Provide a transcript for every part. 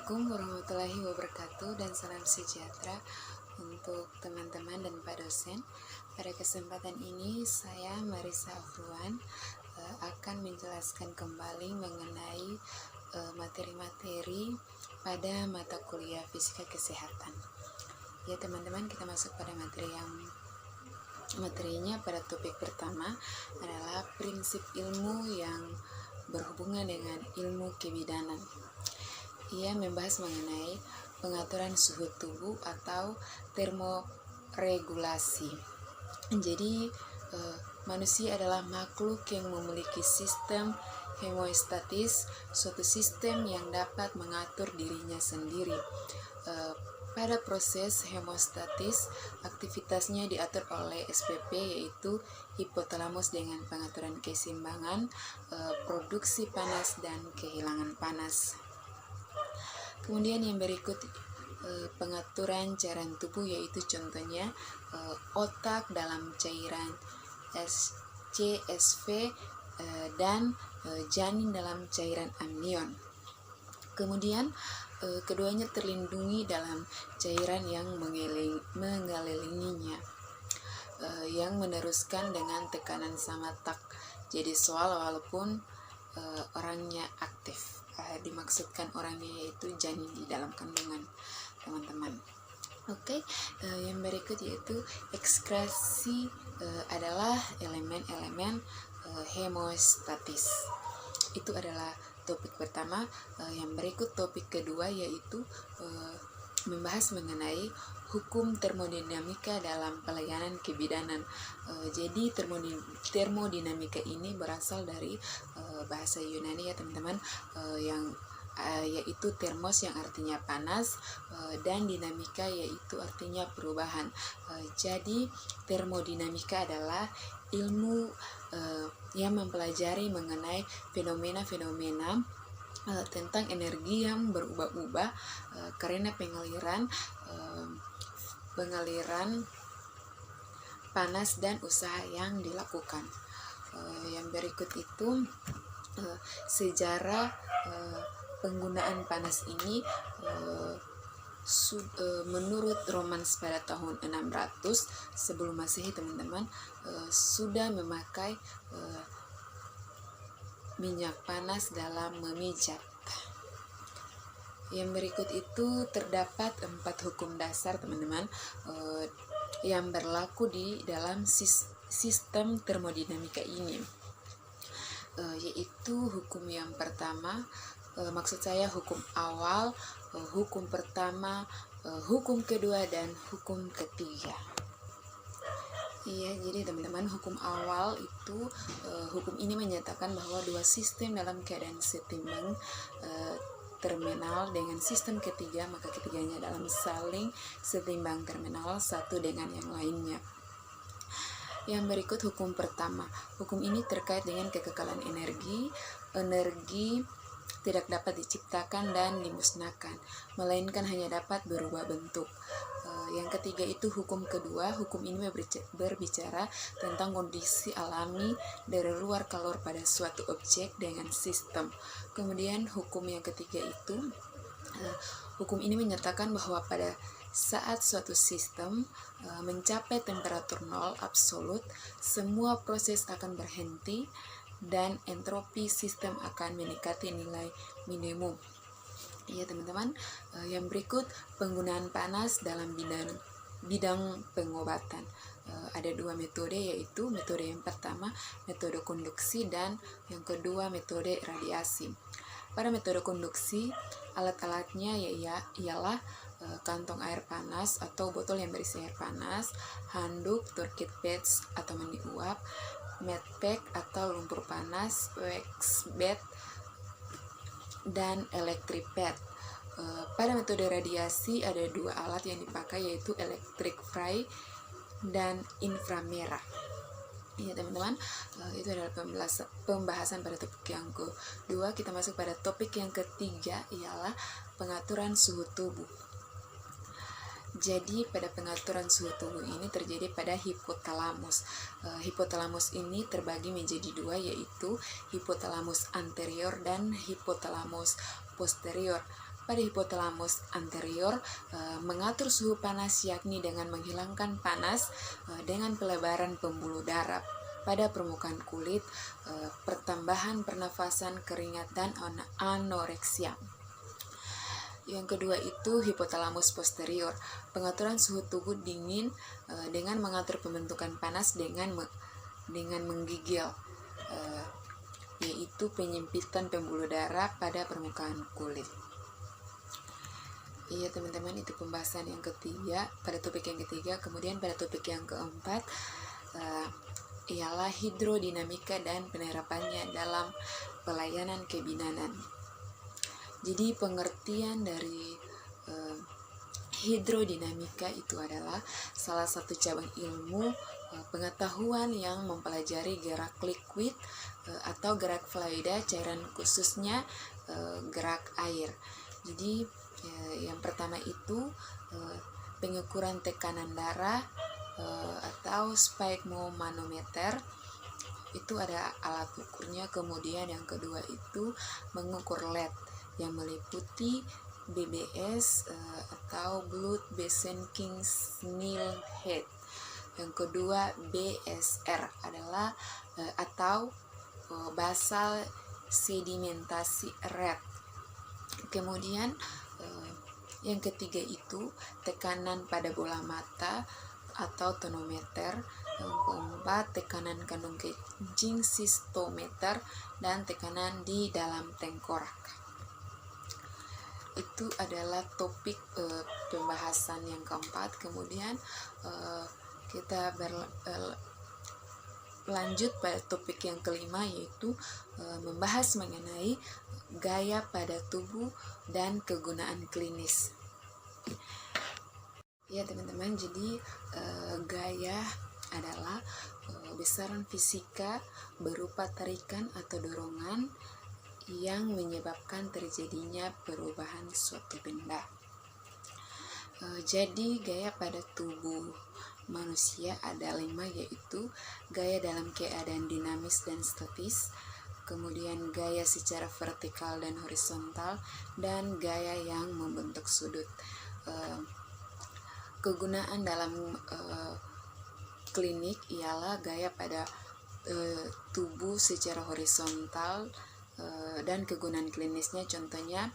Assalamualaikum warahmatullahi wabarakatuh dan salam sejahtera untuk teman-teman dan Pak dosen. Pada kesempatan ini saya Marisa Afruan akan menjelaskan kembali mengenai materi-materi pada mata kuliah Fisika Kesehatan. Ya teman-teman, kita masuk pada materinya pada topik pertama adalah prinsip ilmu yang berhubungan dengan ilmu kebidanan. Ia membahas mengenai pengaturan suhu tubuh atau termoregulasi. Jadi manusia adalah makhluk yang memiliki sistem hemostatis, suatu sistem yang dapat mengatur dirinya sendiri. Pada proses hemostatis, aktivitasnya diatur oleh SPP, yaitu hipotalamus dengan pengaturan keseimbangan, produksi panas dan kehilangan panas. Kemudian yang berikut pengaturan cairan tubuh, yaitu contohnya otak dalam cairan CSV dan janin dalam cairan amnion. Kemudian keduanya terlindungi dalam cairan yang mengelilinginya, yang meneruskan dengan tekanan sama tak. Jadi soal walaupun orangnya aktif, dimaksudkan orangnya yaitu janin di dalam kandungan, teman-teman. Oke, yang berikut yaitu ekskresi adalah elemen-elemen hemostatis. Itu adalah topik pertama. Yang berikut topik kedua yaitu membahas mengenai hukum termodinamika dalam pelayanan kebidanan. Jadi termodinamika ini berasal dari bahasa Yunani ya teman-teman, yaitu termos yang artinya panas, dan dinamika yaitu artinya perubahan. Jadi termodinamika adalah ilmu yang mempelajari mengenai fenomena-fenomena tentang energi yang berubah-ubah karena pengaliran panas dan usaha yang dilakukan. Yang berikut itu sejarah penggunaan panas ini. Menurut Romans pada tahun 600 sebelum Masehi, teman-teman, sudah memakai minyak panas dalam memijat. Yang berikut itu terdapat 4 hukum dasar, teman-teman, yang berlaku di dalam sistem termodinamika ini, yaitu hukum yang pertama, maksud saya hukum awal, hukum pertama, hukum kedua, dan hukum ketiga. Iya, jadi teman-teman, hukum awal itu hukum ini menyatakan bahwa dua sistem dalam keadaan setimbang terminal dengan sistem ketiga, maka ketiganya dalam saling setimbang terminal satu dengan yang lainnya. Yang berikut hukum pertama. Hukum ini terkait dengan kekekalan energi. Energi tidak dapat diciptakan dan dimusnahkan, melainkan hanya dapat berubah bentuk. Yang ketiga itu hukum kedua. Hukum ini berbicara tentang kondisi alami dari luar keluar pada suatu objek dengan sistem. Kemudian hukum yang ketiga itu, hukum ini menyatakan bahwa pada saat suatu sistem mencapai temperatur nol absolut, semua proses akan berhenti dan entropi sistem akan mendekati nilai minimum. Ya teman-teman, yang berikut penggunaan panas dalam bidang pengobatan. Ada 2 metode, yaitu metode yang pertama metode konduksi dan yang kedua metode radiasi. Pada metode konduksi, alat-alatnya ialah kantong air panas atau botol yang berisi air panas, handuk, tourniquet pads atau mandi uap, medpack atau lumpur panas, wax bed, dan electric pad. Pada metode radiasi ada 2 alat yang dipakai, yaitu electric fry dan inframerah. Ya teman-teman, itu adalah pembahasan pada topik yang kedua. Kita masuk pada topik yang ketiga, ialah pengaturan suhu tubuh. Jadi pada pengaturan suhu tubuh ini terjadi pada hipotalamus. Hipotalamus ini terbagi menjadi 2, yaitu hipotalamus anterior dan hipotalamus posterior. pada hipotalamus anterior mengatur suhu panas, yakni dengan menghilangkan panas dengan pelebaran pembuluh darah pada permukaan kulit, pertambahan pernafasan, keringat, dan anoreksia. Yang kedua itu hipotalamus posterior, pengaturan suhu tubuh dingin dengan mengatur pembentukan panas dengan menggigil, yaitu penyempitan pembuluh darah pada permukaan kulit. Iya teman-teman, itu pembahasan yang ketiga, pada topik yang ketiga. Kemudian pada topik yang keempat ialah hidrodinamika dan penerapannya dalam pelayanan kebidanan. Jadi pengertian dari hidrodinamika itu adalah salah satu cabang ilmu pengetahuan yang mempelajari gerak liquid atau gerak fluida cairan, khususnya gerak air. Jadi yang pertama itu pengukuran tekanan darah atau sphygmomanometer, itu ada alat ukurnya. Kemudian yang kedua itu mengukur LED yang meliputi BBS atau Blood Byzantine Snail Head. Yang kedua BSR adalah atau basal sedimentasi rate. Kemudian yang ketiga itu tekanan pada bola mata atau tonometer. Yang keempat tekanan kandung kencing sistometer, dan tekanan di dalam tengkorak. Itu adalah topik pembahasan yang keempat. Kemudian kita lanjut pada topik yang kelima, yaitu membahas mengenai gaya pada tubuh dan kegunaan klinis. Ya teman-teman, jadi gaya adalah besaran fisika berupa tarikan atau dorongan yang menyebabkan terjadinya perubahan suatu benda. Jadi gaya pada tubuh manusia ada 5, yaitu gaya dalam keadaan dinamis dan statis, kemudian gaya secara vertikal dan horizontal, dan gaya yang membentuk sudut. Kegunaan dalam klinik ialah gaya pada tubuh secara horizontal, dan kegunaan klinisnya contohnya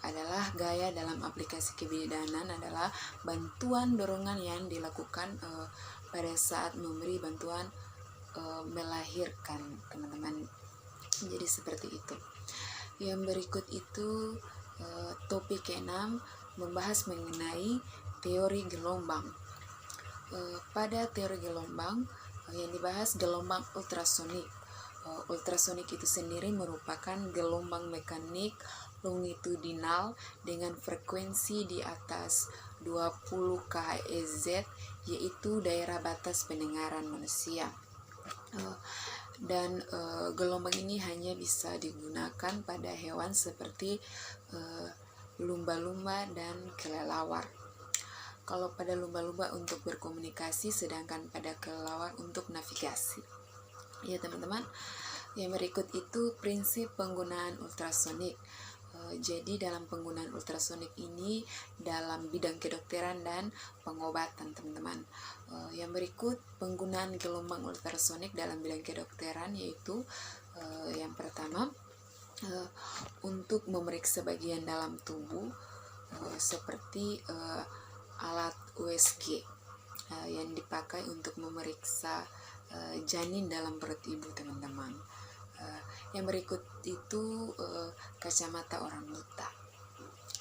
adalah gaya dalam aplikasi kebidanan adalah bantuan dorongan yang dilakukan pada saat memberi bantuan melahirkan, teman-teman. Jadi seperti itu. Yang berikut itu topik ke-6 membahas mengenai teori gelombang. Pada teori gelombang yang dibahas gelombang ultrasonik. Ultrasonik itu sendiri merupakan gelombang mekanik longitudinal dengan frekuensi di atas 20 kHz, yaitu daerah batas pendengaran manusia. Dan gelombang ini hanya bisa digunakan pada hewan seperti lumba-lumba dan kelelawar. Kalau pada lumba-lumba untuk berkomunikasi, sedangkan pada kelelawar untuk navigasi. Ya teman-teman, yang berikut itu prinsip penggunaan ultrasonik. Jadi dalam penggunaan ultrasonik ini dalam bidang kedokteran dan pengobatan, teman-teman. Yang berikut penggunaan gelombang ultrasonik dalam bidang kedokteran, yaitu yang pertama untuk memeriksa bagian dalam tubuh seperti alat USG yang dipakai untuk memeriksa janin dalam perut ibu, teman-teman. Yang berikut itu kacamata orang buta.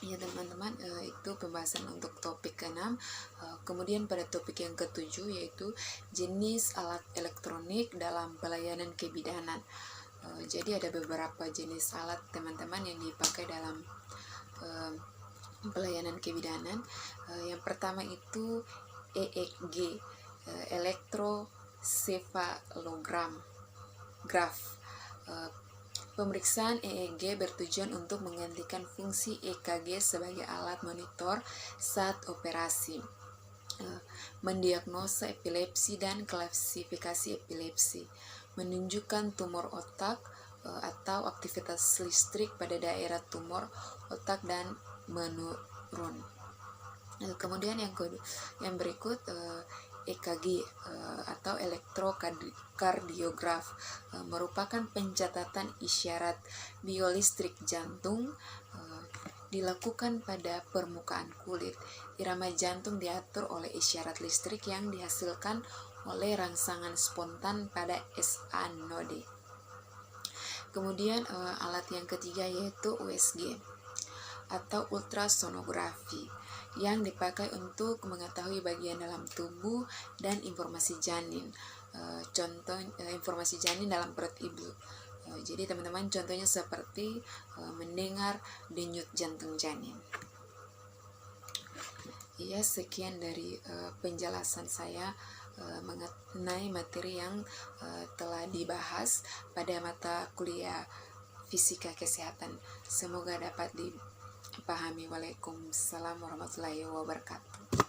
Ya teman-teman, itu pembahasan untuk topik ke-6. Kemudian pada topik yang ke-7 yaitu jenis alat elektronik dalam pelayanan kebidanan. Jadi ada beberapa jenis alat, teman-teman, yang dipakai dalam pelayanan kebidanan. Yang pertama itu EEG, elektrosefalogram graf. Pemeriksaan EEG bertujuan untuk menggantikan fungsi EKG sebagai alat monitor saat operasi, mendiagnosa epilepsi dan klasifikasi epilepsi, menunjukkan tumor otak, atau aktivitas listrik pada daerah tumor otak dan menurun. Kemudian yang berikut EKG atau elektrokardiograf merupakan pencatatan isyarat biolistrik jantung dilakukan pada permukaan kulit. Irama jantung diatur oleh isyarat listrik yang dihasilkan oleh rangsangan spontan pada SA node. Kemudian alat yang ketiga yaitu USG atau ultrasonografi yang dipakai untuk mengetahui bagian dalam tubuh dan informasi janin. Contoh informasi janin dalam perut ibu. Jadi teman-teman contohnya seperti mendengar denyut jantung janin. Ya, sekian dari penjelasan saya mengenai materi yang telah dibahas pada mata kuliah Fisika Kesehatan. Semoga dapat dipahami. Waalaikumsalam warahmatullahi wabarakatuh.